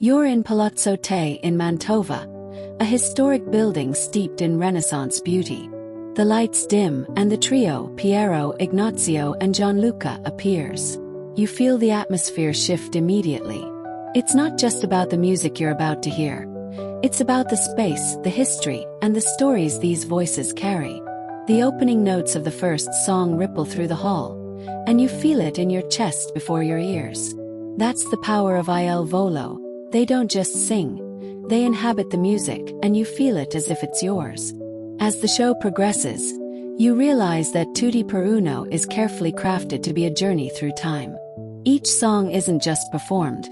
You're in Palazzo Te in Mantova, a historic building steeped in Renaissance beauty. The lights dim and the trio, Piero, Ignazio and Gianluca, appears. You feel the atmosphere shift immediately. It's not just about the music you're about to hear. It's about the space, the history, and the stories these voices carry. The opening notes of the first song ripple through the hall, and you feel it in your chest before your ears. That's the power of Il Volo. They don't just sing, they inhabit the music, and you feel it as if it's yours. As the show progresses, you realize that Tutti per Uno is carefully crafted to be a journey through time. Each song isn't just performed.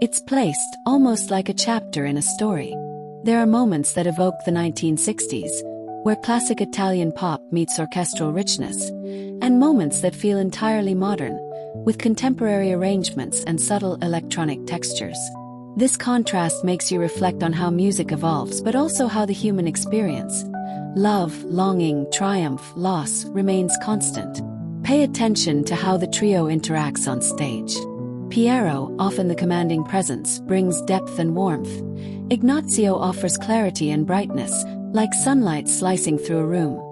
It's placed, almost like a chapter in a story. There are moments that evoke the 1960s, where classic Italian pop meets orchestral richness, and moments that feel entirely modern, with contemporary arrangements and subtle electronic textures. This contrast makes you reflect on how music evolves, but also how the human experience, love, longing, triumph, loss, remains constant. Pay attention to how the trio interacts on stage. Piero, often the commanding presence, brings depth and warmth. Ignazio offers clarity and brightness, like sunlight slicing through a room.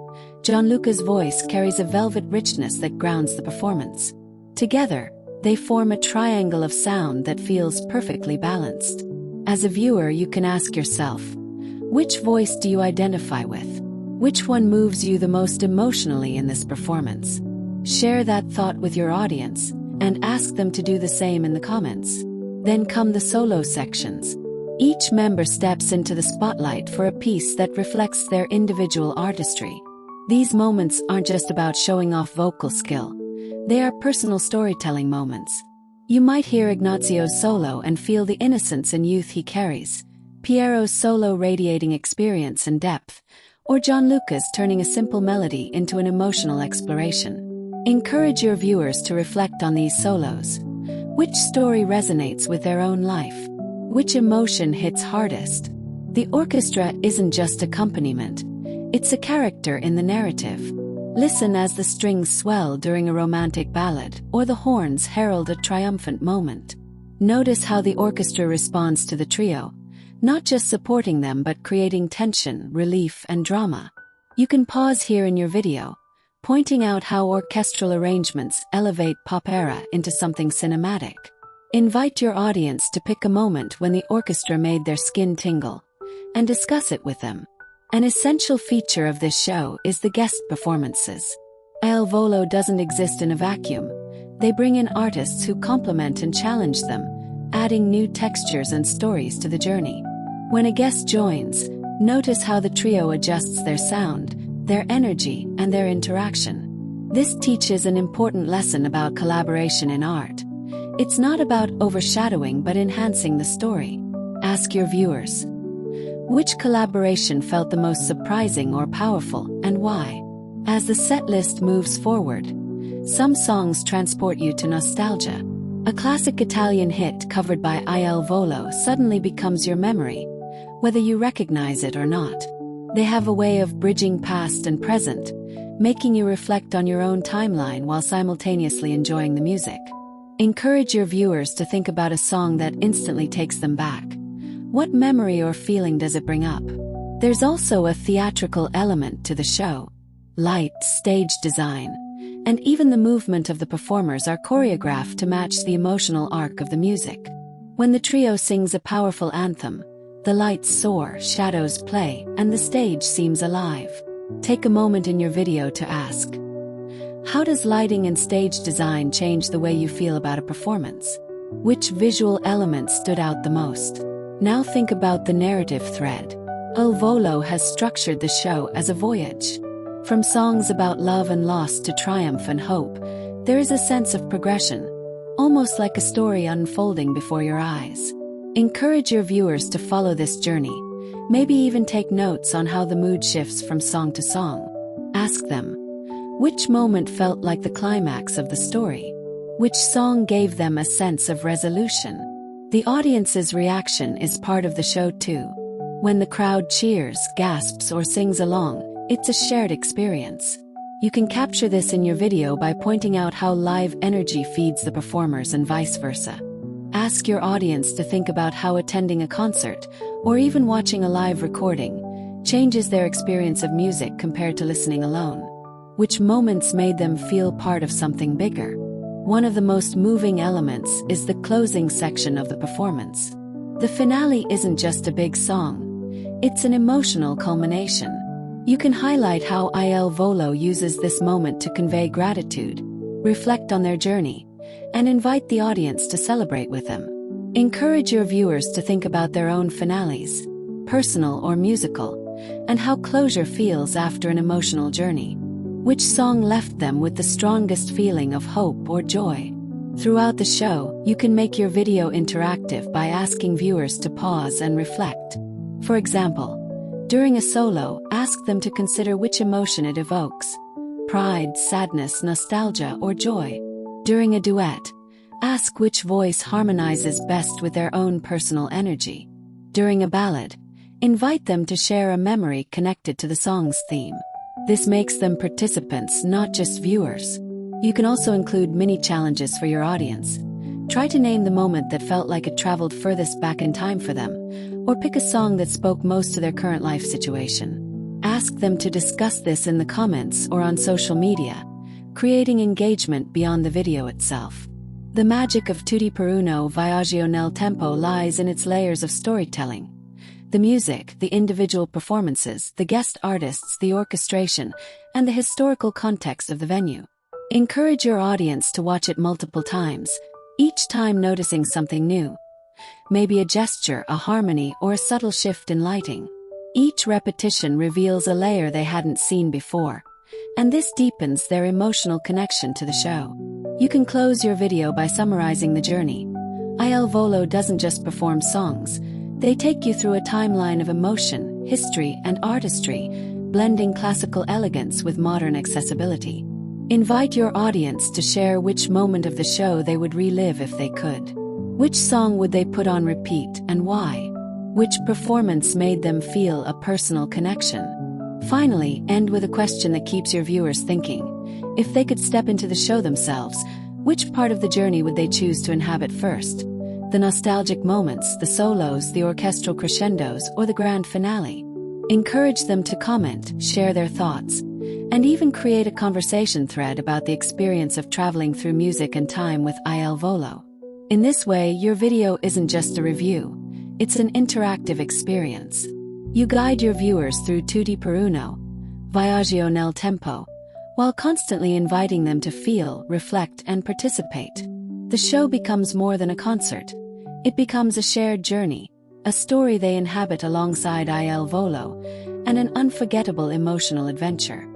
Gianluca's voice carries a velvet richness that grounds the performance. Together, they form a triangle of sound that feels perfectly balanced. As a viewer, you can ask yourself, which voice do you identify with? Which one moves you the most emotionally in this performance? Share that thought with your audience, and ask them to do the same in the comments. Then come the solo sections. Each member steps into the spotlight for a piece that reflects their individual artistry. These moments aren't just about showing off vocal skill. They are personal storytelling moments. You might hear Ignazio's solo and feel the innocence and youth he carries, Piero's solo radiating experience and depth, or Gianluca's turning a simple melody into an emotional exploration. Encourage your viewers to reflect on these solos. Which story resonates with their own life? Which emotion hits hardest? The orchestra isn't just accompaniment. It's a character in the narrative. Listen as the strings swell during a romantic ballad, or the horns herald a triumphant moment. Notice how the orchestra responds to the trio, not just supporting them but creating tension, relief, and drama. You can pause here in your video, pointing out how orchestral arrangements elevate pop era into something cinematic. Invite your audience to pick a moment when the orchestra made their skin tingle, and discuss it with them. An essential feature of this show is the guest performances. Il Volo doesn't exist in a vacuum. They bring in artists who complement and challenge them, adding new textures and stories to the journey. When a guest joins, notice how the trio adjusts their sound, their energy, and their interaction. This teaches an important lesson about collaboration in art. It's not about overshadowing but enhancing the story. Ask your viewers, which collaboration felt the most surprising or powerful, and why? As the set list moves forward, some songs transport you to nostalgia. A classic Italian hit covered by Il Volo suddenly becomes your memory, whether you recognize it or not. They have a way of bridging past and present, making you reflect on your own timeline while simultaneously enjoying the music. Encourage your viewers to think about a song that instantly takes them back. What memory or feeling does it bring up? There's also a theatrical element to the show. Light, stage design, and even the movement of the performers are choreographed to match the emotional arc of the music. When the trio sings a powerful anthem, the lights soar, shadows play, and the stage seems alive. Take a moment in your video to ask, how does lighting and stage design change the way you feel about a performance? Which visual element stood out the most? Now think about the narrative thread. Il Volo has structured the show as a voyage. From songs about love and loss to triumph and hope, there is a sense of progression, almost like a story unfolding before your eyes. Encourage your viewers to follow this journey, maybe even take notes on how the mood shifts from song to song. Ask them, which moment felt like the climax of the story? Which song gave them a sense of resolution? The audience's reaction is part of the show too. When the crowd cheers, gasps, or sings along, it's a shared experience. You can capture this in your video by pointing out how live energy feeds the performers and vice versa. Ask your audience to think about how attending a concert, or even watching a live recording, changes their experience of music compared to listening alone. Which moments made them feel part of something bigger? One of the most moving elements is the closing section of the performance. The finale isn't just a big song, it's an emotional culmination. You can highlight how Volo uses this moment to convey gratitude, reflect on their journey, and invite the audience to celebrate with them. Encourage your viewers to think about their own finales, personal or musical, and how closure feels after an emotional journey. Which song left them with the strongest feeling of hope or joy? Throughout the show, you can make your video interactive by asking viewers to pause and reflect. For example, during a solo, ask them to consider which emotion it evokes: pride, sadness, nostalgia, or joy. During a duet, ask which voice harmonizes best with their own personal energy. During a ballad, invite them to share a memory connected to the song's theme. This makes them participants, not just viewers. You can also include mini challenges for your audience. Try to name the moment that felt like it traveled furthest back in time for them, or pick a song that spoke most to their current life situation. Ask them to discuss this in the comments or on social media, creating engagement beyond the video itself. The magic of Tutti Viaggio nel tempo lies in its layers of storytelling. The music, the individual performances, the guest artists, the orchestration, and the historical context of the venue. Encourage your audience to watch it multiple times, each time noticing something new. Maybe a gesture, a harmony, or a subtle shift in lighting. Each repetition reveals a layer they hadn't seen before, and this deepens their emotional connection to the show. You can close your video by summarizing the journey. Volo doesn't just perform songs. They take you through a timeline of emotion, history, and artistry, blending classical elegance with modern accessibility. Invite your audience to share which moment of the show they would relive if they could. Which song would they put on repeat, and why? Which performance made them feel a personal connection? Finally, end with a question that keeps your viewers thinking. If they could step into the show themselves, which part of the journey would they choose to inhabit first? The nostalgic moments, the solos, the orchestral crescendos, or the grand finale? Encourage them to comment, share their thoughts, and even create a conversation thread about the experience of traveling through music and time with Volo. In this way, your video isn't just a review, it's an interactive experience. You guide your viewers through Tutti Viaggio nel tempo, while constantly inviting them to feel, reflect, and participate. The show becomes more than a concert. It becomes a shared journey, a story they inhabit alongside Volo, and an unforgettable emotional adventure.